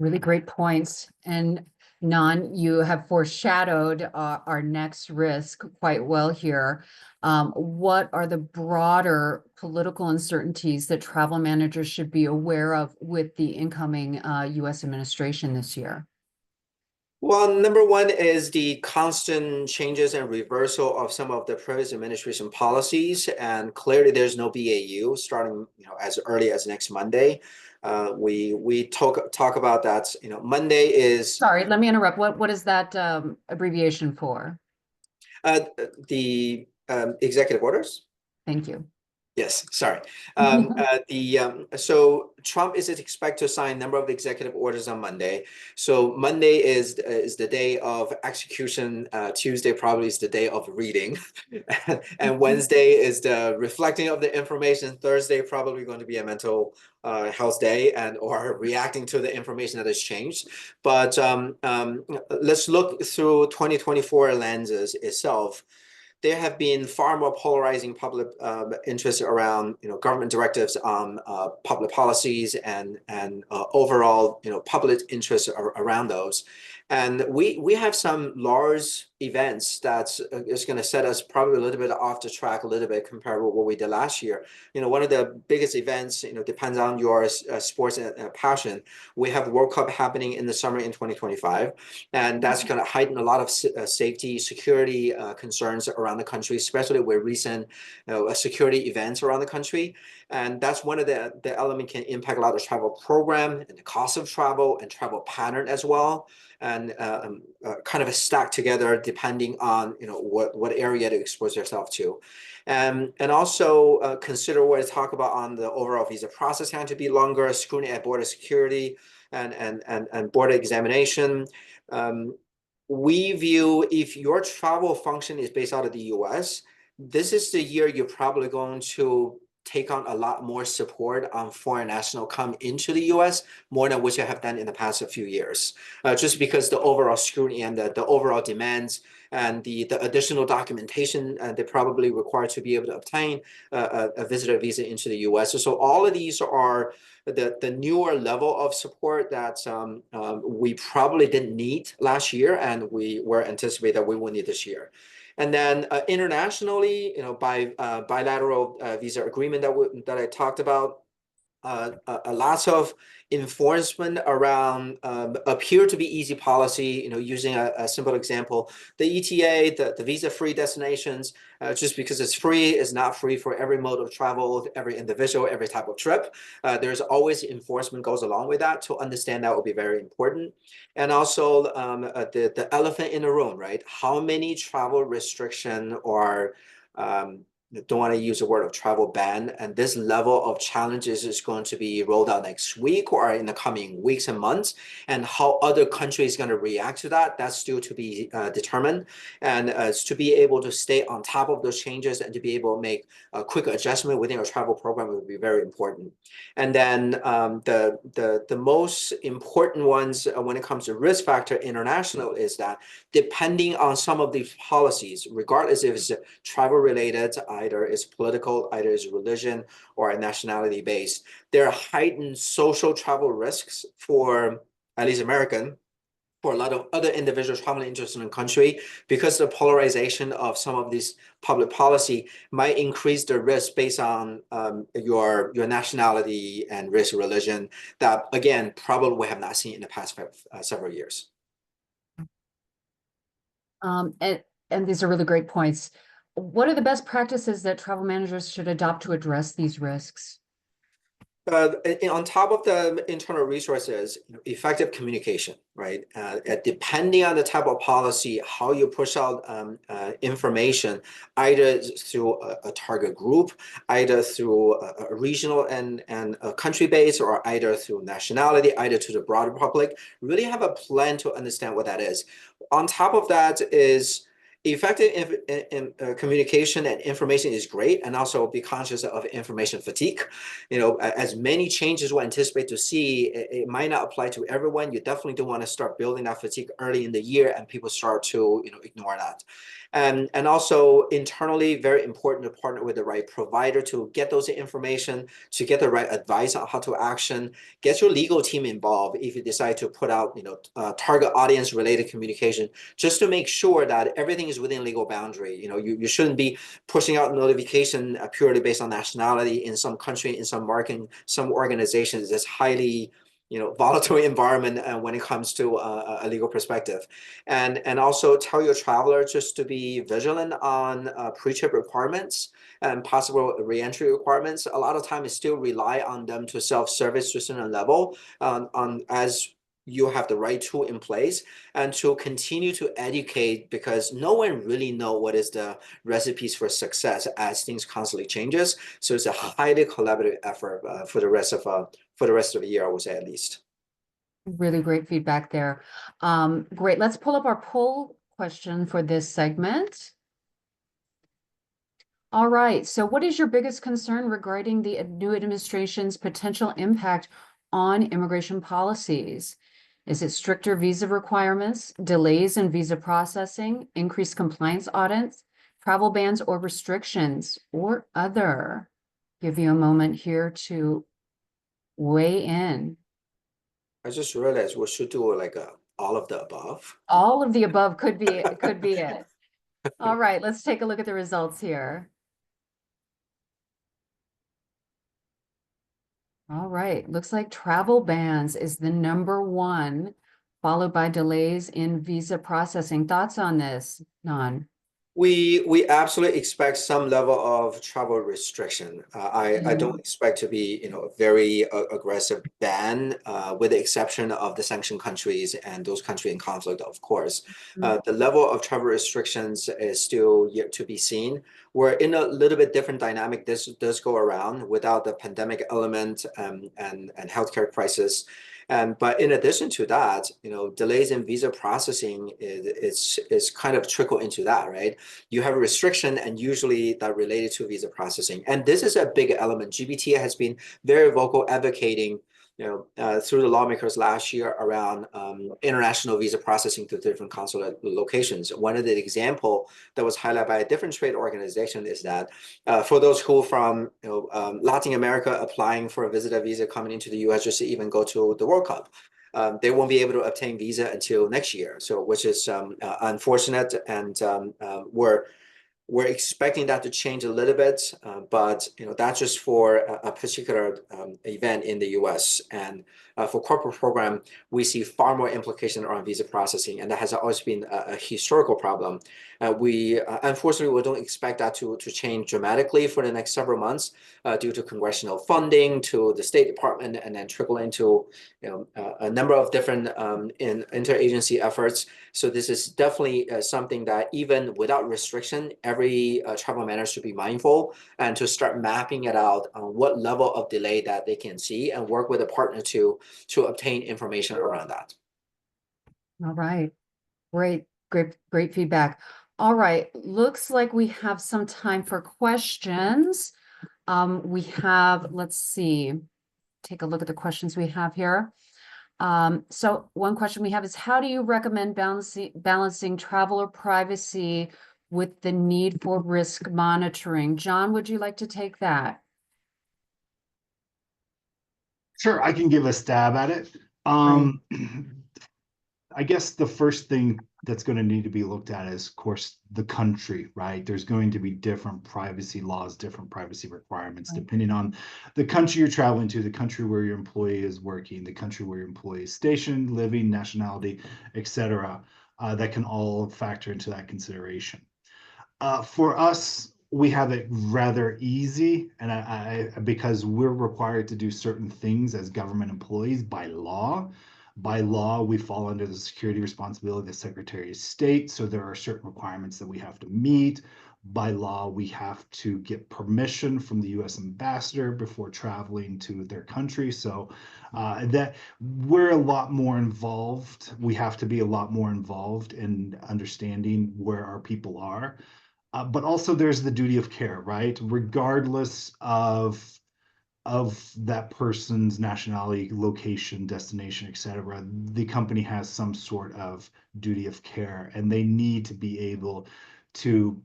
Really great points. And Nan, you have foreshadowed our next risk quite well here. What are the broader political uncertainties that travel managers should be aware of with the incoming U.S. administration this year? Well, number one is the constant changes and reversal of some of the previous administration policies, and clearly there's no BAU starting as early as next Monday. We talk about that. Monday is Sorry, let me interrupt. What is that abbreviation for? The executive orders. Thank you. Yes, sorry. So Trump is expected to sign a number of executive orders on Monday. So Monday is the day of execution. Tuesday probably is the day of reading, and Wednesday is the reflecting of the information. Thursday probably going to be a mental health day or reacting to the information that has changed. But let's look through 2024 lenses itself. There have been far more polarizing public interest around government directives on public policies and overall public interest around those. And we have some large events that is going to set us probably a little bit off the track a little bit compared with what we did last year. One of the biggest events depends on your sports and passion. We have World Cup happening in the summer in 2025, and that's going to heighten a lot of safety, security concerns around the country, especially with recent security events around the country. And that's one of the element can impact a lot of travel program and the cost of travel and travel pattern as well, and kind of a stack together depending on what area to expose yourself to, and also consider what I talk about on the overall visa process having to be longer, scrutiny at border security and border examination. We view if your travel function is based out of the US, this is the year you're probably going to take on a lot more support on foreign national come into the US, more than what you have done in the past few years, just because the overall scrutiny and the overall demands and the additional documentation they probably require to be able to obtain a visitor visa into the US. So all of these are the newer level of support that we probably didn't need last year, and we were anticipating that we will need this year. And then internationally, by bilateral visa agreement that I talked about, a lot of enforcement around appear to be easy policy, using a simple example, the ETA, the visa-free destinations, just because it's free is not free for every mode of travel, every individual, every type of trip. There's always enforcement goes along with that. To understand that will be very important. And also the elephant in the room, right? How many travel restriction or don't want to use the word of travel ban, and this level of challenges is going to be rolled out next week or in the coming weeks and months, and how other countries are going to react to that, that's still to be determined. And to be able to stay on top of those changes and to be able to make a quick adjustment within our travel program would be very important. And then the most important ones when it comes to risk factor international is that depending on some of these policies, regardless if it's travel related, either it's political, either it's religion or nationality based, there are heightened social travel risks for at least American, for a lot of other individuals traveling into a country, because the polarization of some of these public policy might increase the risk based on your nationality and race, religion, that again probably we have not seen in the past several years. And these are really great points. what are the best practices that travel managers should adopt to address these risks? On top of the internal resources, effective communication, right? Depending on the type of policy, how you push out information, either through a target group, either through a regional and a country base, or either through nationality, either to the broader public, really have a plan to understand what that is. On top of that is effective communication and information is great, and also be conscious of information fatigue. As many changes we anticipate to see, it might not apply to everyone. You definitely don't want to start building that fatigue early in the year and people start to ignore that. And also internally, very important to partner with the right provider to get those information, to get the right advice on how to action. Get your legal team involved if you decide to put out target audience related communication, just to make sure that everything is within legal boundary. You shouldn't be pushing out notification purely based on nationality in some country, in some market, some organizations. It's highly volatile environment when it comes to a legal perspective. And also tell your traveler just to be vigilant on pre-trip requirements and possible re-entry requirements. A lot of times still rely on them to self-service to a certain level as you have the right tool in place, and to continue to educate, because no one really know what is the recipes for success as things constantly changes. So it's a highly collaborative effort for the rest of the year, I would say, at least. Really great feedback there. Great. Let's pull up our poll question for this segment. All right. So what is your biggest concern regarding the new administration's potential impact on immigration policies? Is it stricter visa requirements, delays in visa processing, increased compliance audits, travel bans or restrictions, or other? Give you a moment here to weigh in. I just realized we should do like all of the above. All of the above could be it. All right, let's take a look at the results here. All right, looks like travel bans is the #1, followed by delays in visa processing. Thoughts on this, Nan? We absolutely expect some level of travel restriction. I don't expect to be a very aggressive ban, with the exception of the sanctioned countries and those countries in conflict, of course. The level of travel restrictions is still yet to be seen. We're in a little bit different dynamic. This does go around without the pandemic element and healthcare crisis. But in addition to that, delays in visa processing is kind of trickle into that, right? You have a restriction, and usually that related to visa processing. And this is a big element. GBTA has been very vocal advocating through the lawmakers last year around international visa processing to different consulate locations. One of the example that was highlighted by a different trade organization is that for those who from Latin America applying for a visitor visa coming into the US just to even go to the World Cup, they won't be able to obtain visa until next year. So which is unfortunate, and we're expecting that to change a little bit, but that's just for a particular event in the U.S. And for corporate program, we see far more implication around visa processing, and that has always been a historical problem. We unfortunately we don't expect that to change dramatically for the next several months due to congressional funding, to the State Department, and then trickle into a number of different interagency efforts. So this is definitely something that even without restriction, every travel manager should be mindful, and to start mapping it out on what level of delay that they can see, and work with a partner to obtain information around that. All right, great feedback. All right, looks like we have some time for questions. We have, let's see, take a look at the questions we have here. So one question we have is, how do you recommend balancing traveler privacy with the need for risk monitoring? John, would you like to take that? Sure, I can give a stab at it. I guess the first thing that's going to need to be looked at is, of course, the country, right? There's going to be different privacy laws, different privacy requirements, depending on the country you're traveling to, the country where your employee is working, the country where your employee is stationed, living, nationality, etc. That can all factor into that consideration. For us, we have it rather easy, and because we're required to do certain things as government employees by law. By law, we fall under the security responsibility of the Secretary of State, so there are certain requirements that we have to meet. By law, we have to get permission from the U.S. ambassador before traveling to their country. So that we're a lot more involved. We have to be a lot more involved in understanding where our people are. But also there's the duty of care, right? Regardless of that person's nationality, location, destination, etc., the company has some sort of duty of care, and they need to be able to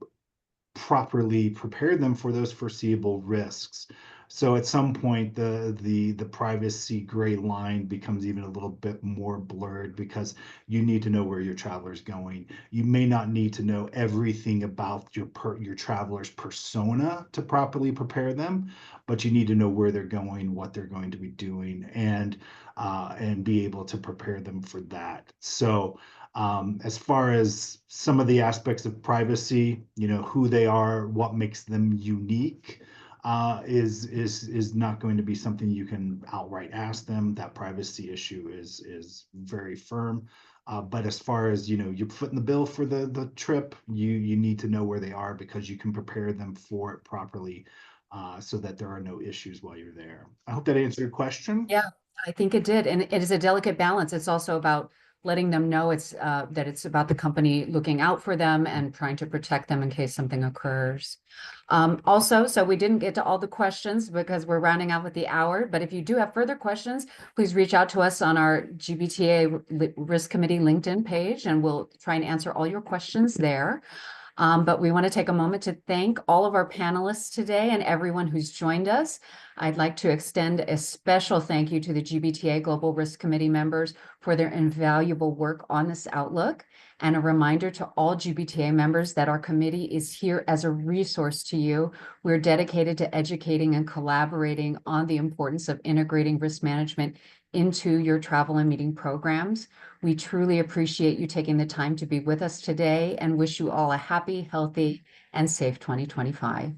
properly prepare them for those foreseeable risks. So at some point, the privacy gray line becomes even a little bit more blurred because you need to know where your traveler's going. You may not need to know everything about your traveler's persona to properly prepare them, but you need to know where they're going, what they're going to be doing, and be able to prepare them for that. So as far as some of the aspects of privacy, who they are, what makes them unique, is not going to be something you can outright ask them. That privacy issue is very firm. But as far as you footing the bill for the trip, you need to know where they are because you can prepare them for it properly, so that there are no issues while you're there. I hope that answered your question. Yeah, I think it did. And it is a delicate balance. It's also about letting them know that it's about the company looking out for them and trying to protect them in case something occurs. Also, so we didn't get to all the questions because we're rounding out with the hour, but if you do have further questions, please reach out to us on our GBTA Risk Committee LinkedIn page, and we'll try and answer all your questions there. But we want to take a moment to thank all of our panelists today and everyone who's joined us. I'd like to extend a special thank you to the GBTA Global Risk Committee members for their invaluable work on this outlook, and a reminder to all GBTA members that our committee is here as a resource to you. We're dedicated to educating and collaborating on the importance of integrating risk management into your travel and meeting programs. We truly appreciate you taking the time to be with us today and wish you all a happy, healthy, and safe 2025.